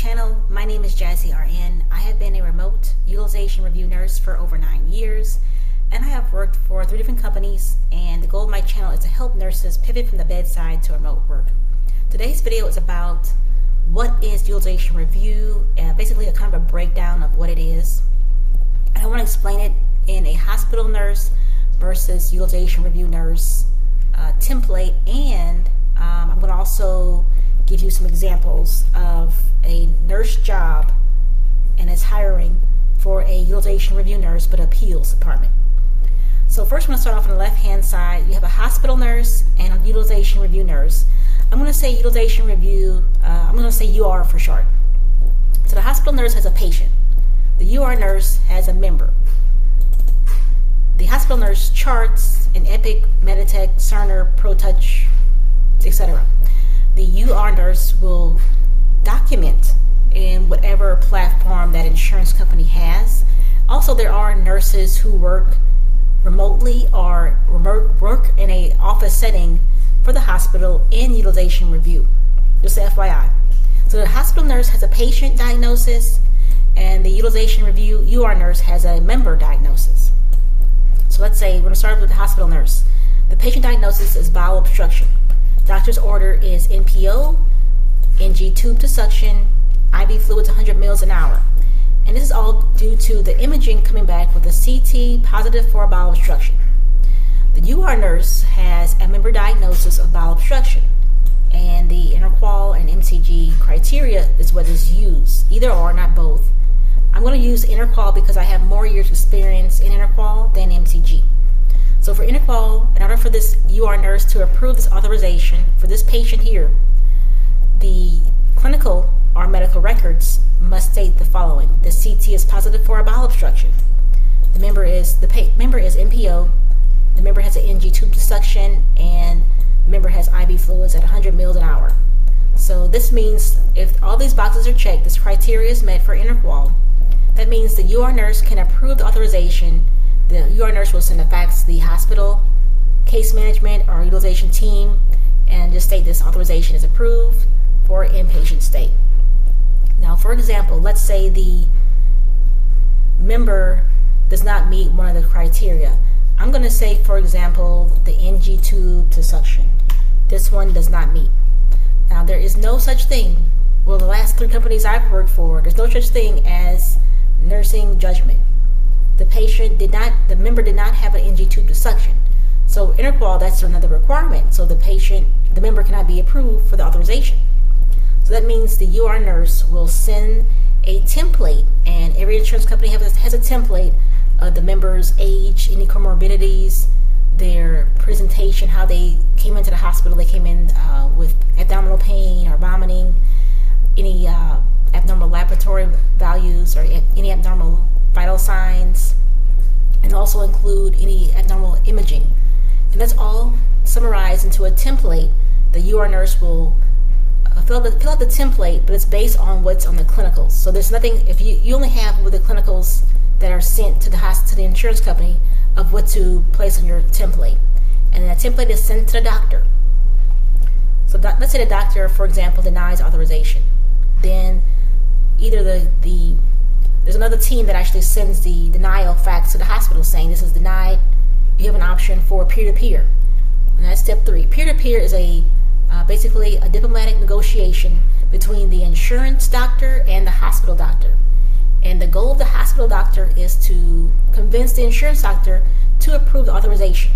channel. My name is Jazzy RN. I have been a remote utilization review nurse for over 9 years, and I have worked for 3 different companies, and the goal of my channel is to help nurses pivot from the bedside to remote work. Today's video is about what is utilization review, and basically a kind of a breakdown of what it is. And I want to explain it in a hospital nurse versus utilization review nurse template, and I'm going to also give you some examples of a nurse job and its hiring for a utilization review nurse but appeals department. So first I'm going to start off on the left hand side. You have a hospital nurse and a utilization review nurse. I'm going to say utilization review, I'm going to say UR for short. So the hospital nurse has a patient. The UR nurse has a member. The hospital nurse charts in Epic, Meditech, Cerner, Protouch, etc. The UR nurse will document in whatever platform that insurance company has. Also, there are nurses who work remotely or work in an office setting for the hospital in utilization review. Just FYI. So the hospital nurse has a patient diagnosis, and the utilization review UR nurse has a member diagnosis. So let's say we're going to start with the hospital nurse. The patient diagnosis is bowel obstruction. Doctor's order is NPO, NG tube to suction, IV fluids 100 mils an hour. And this is all due to the imaging coming back with a CT positive for bowel obstruction. The UR nurse has a member diagnosis of bowel obstruction, and the interqual and MCG criteria is what is used, either or, not both. I'm going to use interqual because I have more years experience in interqual than MCG. So for interqual, in order for this UR nurse to approve this authorization for this patient here, the clinical or medical records must state the following. The CT is positive for a bowel obstruction. The member is NPO. The member has an NG tube to suction, and the member has IV fluids at 100 mils an hour. So this means if all these boxes are checked, this criteria is met for interqual. That means the UR nurse can approve the authorization. The UR nurse will send a fax to the hospital case management or utilization team and just state this authorization is approved for inpatient stay. Now, for example, let's say the member does not meet one of the criteria. I'm going to say, for example, the NG tube to suction. This one does not meet. Now, there is no such thing, well, the last 3 companies I've worked for, there's no such thing as nursing judgment. The member did not have an NG tube to suction. So interqual, that's another requirement. So the member cannot be approved for the authorization. So that means the UR nurse will send a template, and every insurance company has a template of the member's age, any comorbidities, their presentation, how they came into the hospital. They came in with abdominal pain or vomiting, any abnormal laboratory values or any abnormal vital signs, and also include any abnormal imaging. And that's all summarized into a template. The UR nurse will fill out the template, but it's based on what's on the clinicals. So there's nothing, if you only have with the clinicals that are sent to the insurance company of what to place on your template. And that template is sent to the doctor. So let's say the doctor, for example, denies authorization. Then either there's another team that actually sends the denial fax to the hospital saying this is denied. You have an option for peer-to-peer. And that's step 3. Peer-to-peer is basically a diplomatic negotiation between the insurance doctor and the hospital doctor. And the goal of the hospital doctor is to convince the insurance doctor to approve the authorization.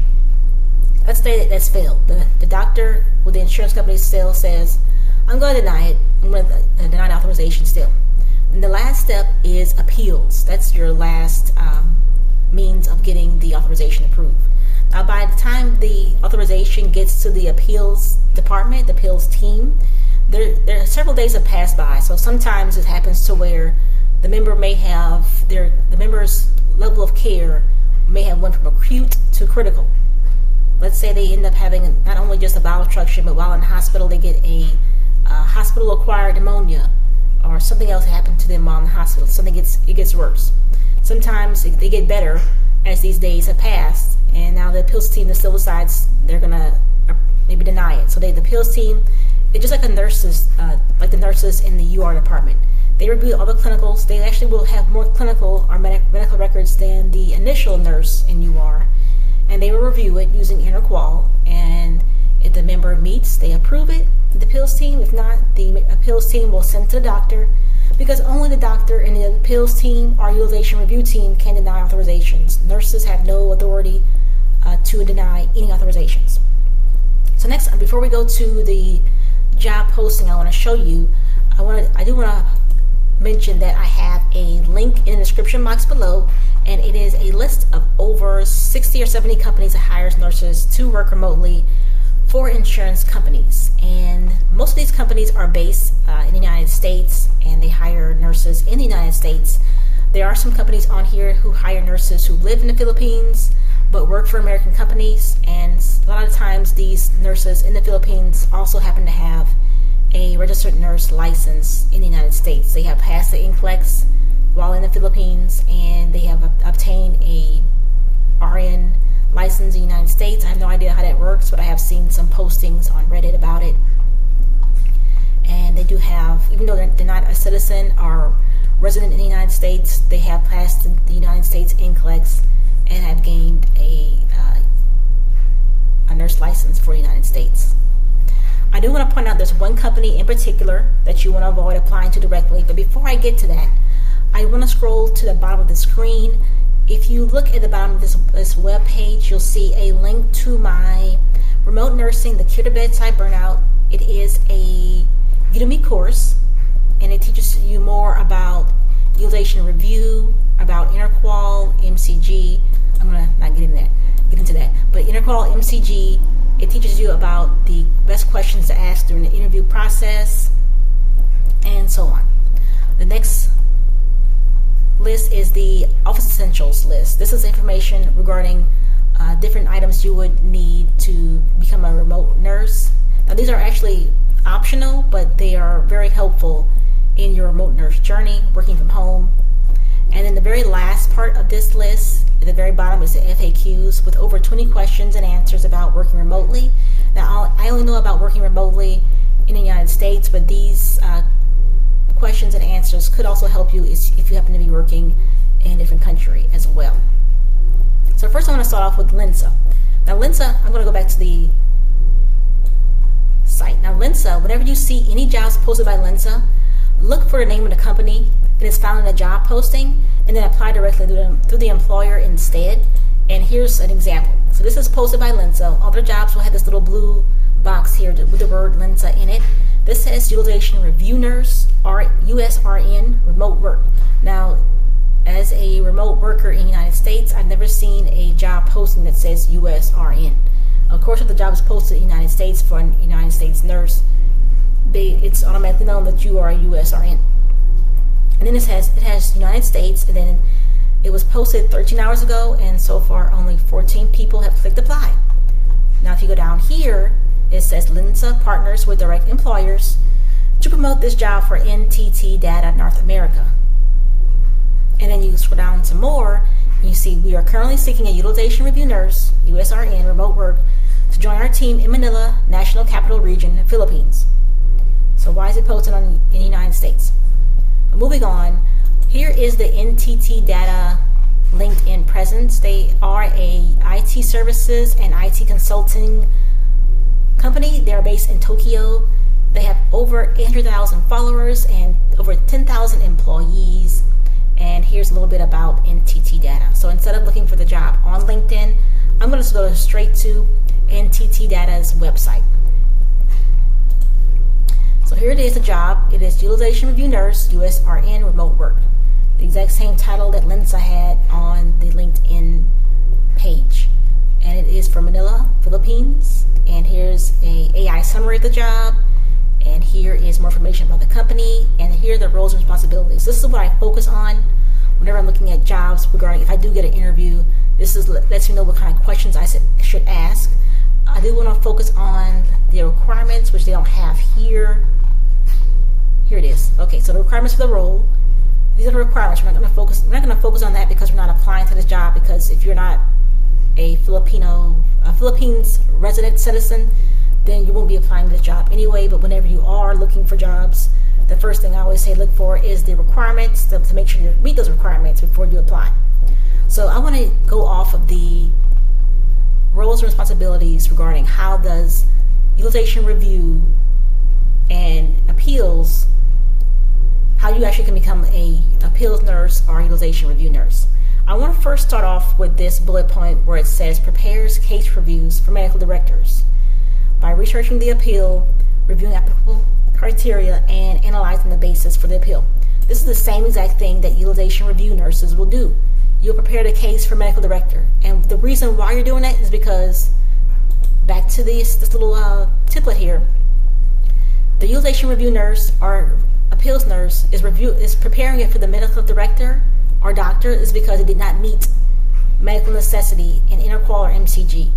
Let's say that's failed. The doctor with the insurance company still says, I'm going to deny it. I'm going to deny the authorization still. And the last step is appeals. That's your last means of getting the authorization approved. Now, by the time the authorization gets to the appeals department, the appeals team, there are several days that pass by. So sometimes it happens to where the member may have the member's level of care may have went from acute to critical. Let's say they end up having not only just a bowel obstruction, but while in the hospital they get a hospital-acquired pneumonia, or something else happened to them while in the hospital. It gets worse. Sometimes they get better as these days have passed, and now the appeals team still decides they're going to maybe deny it. So the appeals team it's just like like the nurses in the UR department. They review all the clinicals. They actually will have more clinical or medical records than the initial nurse in UR, and they will review it using InterQual. And if the member meets, they approve it to the appeals team. If not, the appeals team will send it to the doctor, because only the doctor and the appeals team or utilization review team can deny authorizations. Nurses have no authority to deny any authorizations. So next, before we go to the job posting, I want to show you. I do want to mention that I have a link in the description box below, and it is a list of over 60 or 70 companies that hires nurses to work remotely for insurance companies. And most of these companies are based in the United States, and they hire nurses in the United States. There are some companies on here who hire nurses who live in the Philippines but work for American companies, and a lot of times these nurses in the Philippines also happen to have a registered nurse license in the United States. They have passed the NCLEX while in the Philippines, and they have obtained a RN license in the United States. I have no idea how that works, but I have seen some postings on Reddit about it. And they do have, even though they're not a citizen or resident in the United States, they have passed the United States NCLEX and have gained a nurse license for the United States. I do want to point out there's one company in particular that you want to avoid applying to directly, but before I get to that, I want to scroll to the bottom of the screen. If you look at the bottom of this web page, you'll see a link to my Remote Nursing, the Cure to Bedside Burnout. It is a Udemy course, and it teaches you more about utilization review, about InterQual, MCG. I'm going to not get into that, but InterQual, MCG, it teaches you about the best questions to ask during the interview process, and so on. The next list is the Office Essentials list. This is information regarding different items you would need to become a remote nurse. Now, these are actually optional, but they are very helpful in your remote nurse journey, working from home. And then the very last part of this list, at the very bottom, is the FAQs with over 20 questions and answers about working remotely. Now, I only know about working remotely in the United States, but these questions and answers could also help you if you happen to be working in a different country as well. So first I want to start off with Lensa. Now Lensa, I'm going to go back to the site. Now Lensa, whenever you see any jobs posted by Lensa, look for the name of the company that is found in the job posting, and then apply directly through the employer instead. And here's an example. So this is posted by Lensa. All their jobs will have this little blue box here with the word Lensa in it. This says Utilization Review Nurse, or USRN, remote work. Now, as a remote worker in the United States, I've never seen a job posting that says USRN. Of course, if the job is posted in the United States for a United States nurse, it's automatically known that you are a USRN. And then it has United States, and then it was posted 13 hours ago, and so far only 14 people have clicked apply. Now, if you go down here, it says Lensa partners with direct employers to promote this job for NTT Data North America. And then you scroll down some more, and you see we are currently seeking a utilization review nurse, USRN, remote work, to join our team in Manila, National Capital Region, Philippines. So why is it posted in the United States? Moving on, here is the NTT Data LinkedIn presence. They are a IT services and IT consulting company. They are based in Tokyo. They have over 800,000 followers and over 10,000 employees. And here's a little bit about NTT Data. So instead of looking for the job on LinkedIn, I'm going to go straight to NTT Data's website. So here it is, the job. It is Utilization Review Nurse, USRN, remote work. The exact same title that Lensa had on the LinkedIn page. And it is for Manila, Philippines. And here's a AI summary of the job. And here is more information about the company. And here are the roles and responsibilities. This is what I focus on whenever I'm looking at jobs regarding if I do get an interview. This lets me know what kind of questions I should ask. I do want to focus on the requirements, which they don't have here. Here it is. Okay, so the requirements for the role. These are the requirements. We're not going to focus on that because we're not applying to this job. Because if you're not a Philippines resident citizen, then you won't be applying to the job anyway. But whenever you are looking for jobs, the first thing I always say look for is the requirements to make sure you meet those requirements before you apply. So I want to go off of the roles and responsibilities regarding how does utilization review and appeals, how you actually can become a appeals nurse or utilization review nurse. I want to first start off with this bullet point where it says prepares case reviews for medical directors by researching the appeal, reviewing applicable criteria, and analyzing the basis for the appeal. This is the same exact thing that utilization review nurses will do. You'll prepare the case for medical director, and the reason why you're doing that is because, back to this little template here, the utilization review nurse or appeals nurse is preparing it for the medical director or doctor is because it did not meet medical necessity in interqual or MCG.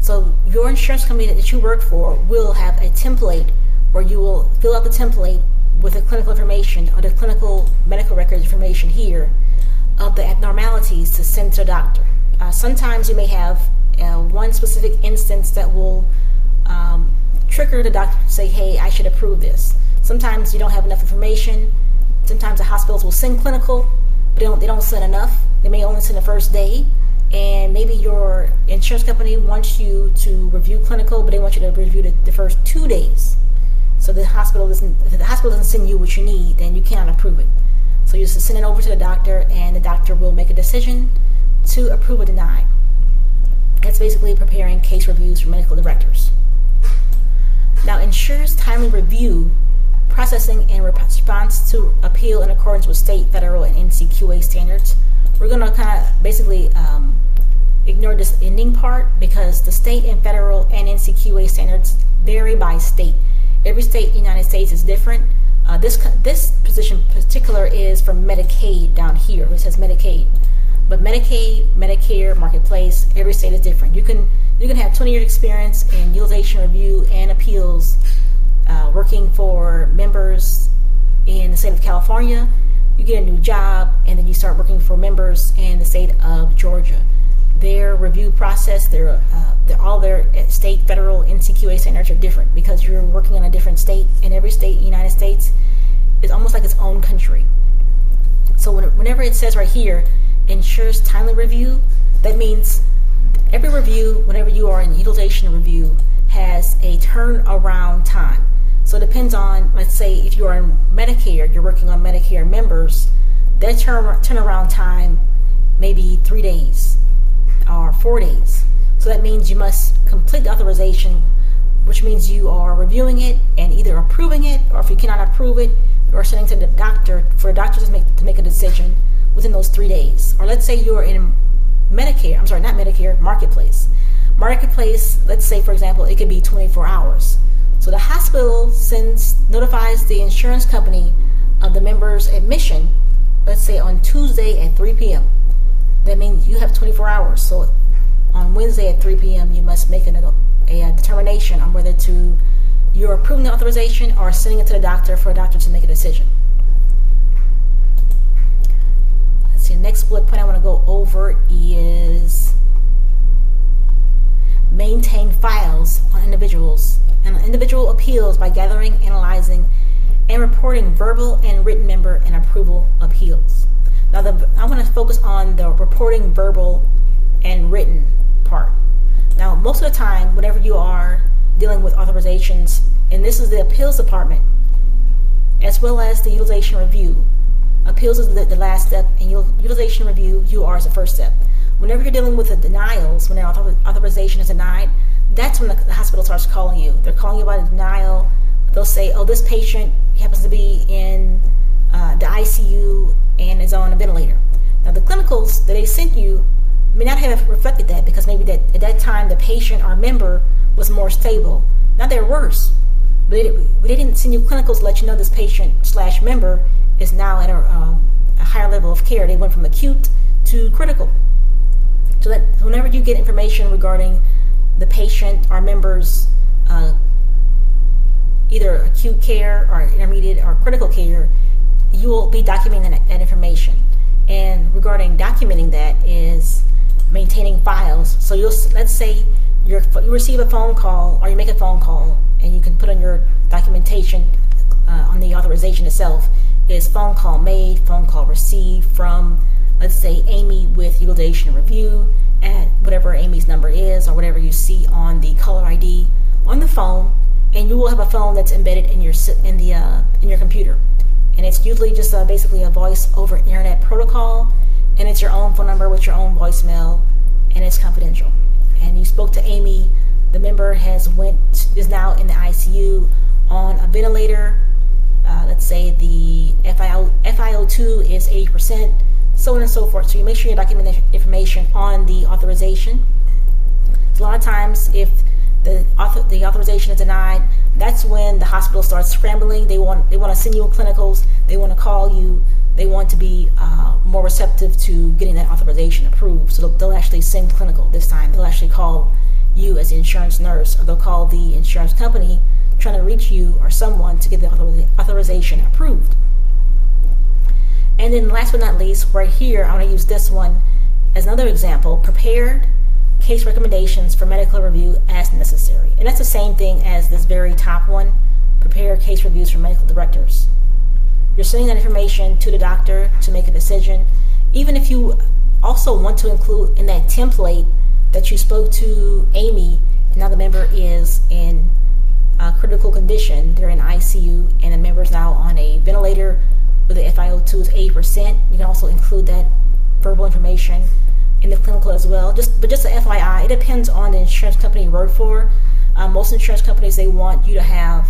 So your insurance company that you work for will have a template where you will fill out the template with the clinical information or the clinical medical records information here of the abnormalities to send to the doctor. Sometimes you may have one specific instance that will trigger the doctor to say, hey, I should approve this. Sometimes you don't have enough information. Sometimes the hospitals will send clinical, but they don't send enough. They may only send the first day, and maybe your insurance company wants you to review clinical, but they want you to review the first 2 days. So if the hospital doesn't send you what you need, then you cannot approve it. So you just send it over to the doctor, and the doctor will make a decision to approve or deny. That's basically preparing case reviews for medical directors. Now, ensures timely review, processing, and response to appeal in accordance with state, federal, and NCQA standards. We're going to kind of basically ignore this ending part because the state and federal and NCQA standards vary by state. Every state in the United States is different. This position in particular is for Medicaid down here. It says Medicaid. But Medicaid, Medicare, Marketplace, every state is different. You can have 20 years experience in utilization review and appeals working for members in the state of California. You get a new job and then you start working for members in the state of Georgia. Their review process, all their state, federal, NCQA standards are different because you're working in a different state, and every state in the United States is almost like its own country. So whenever it says right here, ensures timely review, that means every review, whenever you are in utilization review, has a turnaround time. So it depends on, let's say, if you are in Medicare, you're working on Medicare members, that turnaround time may be 3 days or 4 days. So that means you must complete the authorization, which means you are reviewing it and either approving it, or if you cannot approve it, or sending to the doctor for the doctor to make a decision within those 3 days. Or let's say you are in Marketplace. Marketplace, let's say, for example, it could be 24 hours. So the hospital notifies the insurance company of the member's admission, let's say on Tuesday at 3 p.m. That means you have 24 hours. So on Wednesday at 3 p.m., you must make a determination on whether you're approving the authorization or sending it to the doctor for a doctor to make a decision. Let's see, the next bullet point I want to go over is maintain files on individuals and individual appeals by gathering, analyzing, and reporting verbal and written member and approval appeals. Now, I want to focus on the reporting verbal and written part. Now, most of the time, whenever you are dealing with authorizations, and this is the appeals department, as well as the utilization review. Appeals is the last step, and utilization review, UR, is the first step. Whenever you're dealing with the denials, when an authorization is denied, that's when the hospital starts calling you. They're calling you about a denial. They'll say, oh, this patient happens to be in the ICU and is on a ventilator. Now, the clinicals that they sent you may not have reflected that because maybe that at that time the patient or member was more stable. Now they're worse. But they didn't send you clinicals to let you know this patient/member is now at a higher level of care. They went from acute to critical. So that whenever you get information regarding the patient or member's either acute care or intermediate or critical care, you will be documenting that information. And regarding documenting that is maintaining files. So let's say you receive a phone call, or you make a phone call, and you can put on your documentation on the authorization itself is phone call made, phone call received from, let's say, Amy with utilization review, at whatever Amy's number is, or whatever you see on the caller ID on the phone. And you will have a phone that's embedded in your computer, and it's usually just basically a voice over internet protocol, and it's your own phone number with your own voicemail, and it's confidential. And you spoke to Amy. The member is now in the ICU on a ventilator. Let's say the FiO2 is 80%, so on and so forth. So you make sure you document the information on the authorization. A lot of times, if the authorization is denied, that's when the hospital starts scrambling. They want to send you in clinicals. They want to call you. They want to be more receptive to getting that authorization approved. So they'll actually send clinical this time. They'll actually call you as the insurance nurse, or they'll call the insurance company trying to reach you or someone to get the authorization approved. And then last but not least, right here, I want to use this one as another example: prepared case recommendations for medical review as necessary. And that's the same thing as this very top one: prepare case reviews for medical directors. You're sending that information to the doctor to make a decision. Even if you also want to include in that template that you spoke to Amy, and now the member is in a critical condition, they're in ICU, and the member is now on a ventilator with the FiO2 is 80%. You can also include that verbal information in the clinical as well. But just an FYI, it depends on the insurance company you work for. Most insurance companies, they want you to have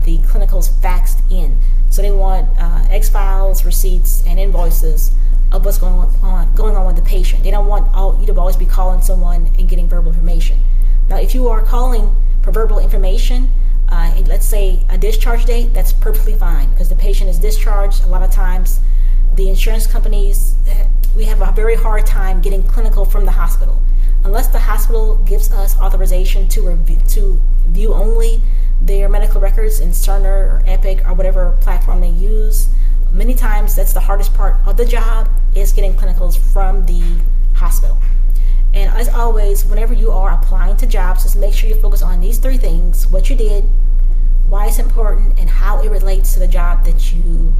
the clinicals faxed in. So they want X files, receipts, and invoices of what's going on with the patient. They don't want you to always be calling someone and getting verbal information. Now, if you are calling for verbal information, let's say a discharge date, that's perfectly fine, because the patient is discharged. A lot of times, the insurance companies, we have a very hard time getting clinical from the hospital. Unless the hospital gives us authorization to view only their medical records in Cerner or Epic or whatever platform they use, many times that's the hardest part of the job, is getting clinicals from the hospital. And as always, whenever you are applying to jobs, just make sure you focus on these three things: what you did, why it's important, and how it relates to the job that you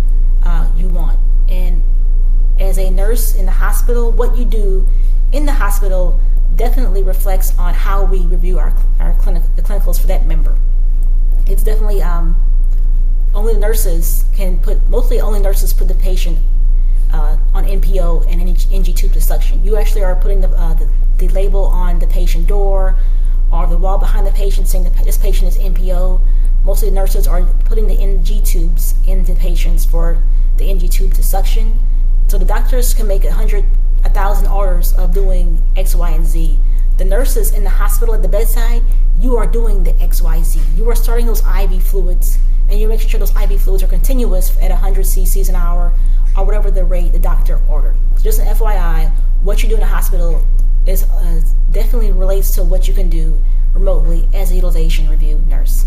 want. And as a nurse in the hospital, what you do in the hospital definitely reflects on how we review the clinicals for that member. It's definitely only nurses put the patient on NPO and NG tube to suction. You actually are putting the label on the patient door or the wall behind the patient saying that this patient is NPO. Mostly nurses are putting the NG tubes into patients for the NG tube to suction. So the doctors can make 1,000 orders of doing X, Y, and Z. The nurses in the hospital at the bedside, you are doing the X, Y, Z. You are starting those IV fluids, and you're making sure those IV fluids are continuous at 100 cc's an hour, or whatever the rate the doctor ordered. So just an FYI, what you do in the hospital is definitely relates to what you can do remotely as a utilization review nurse.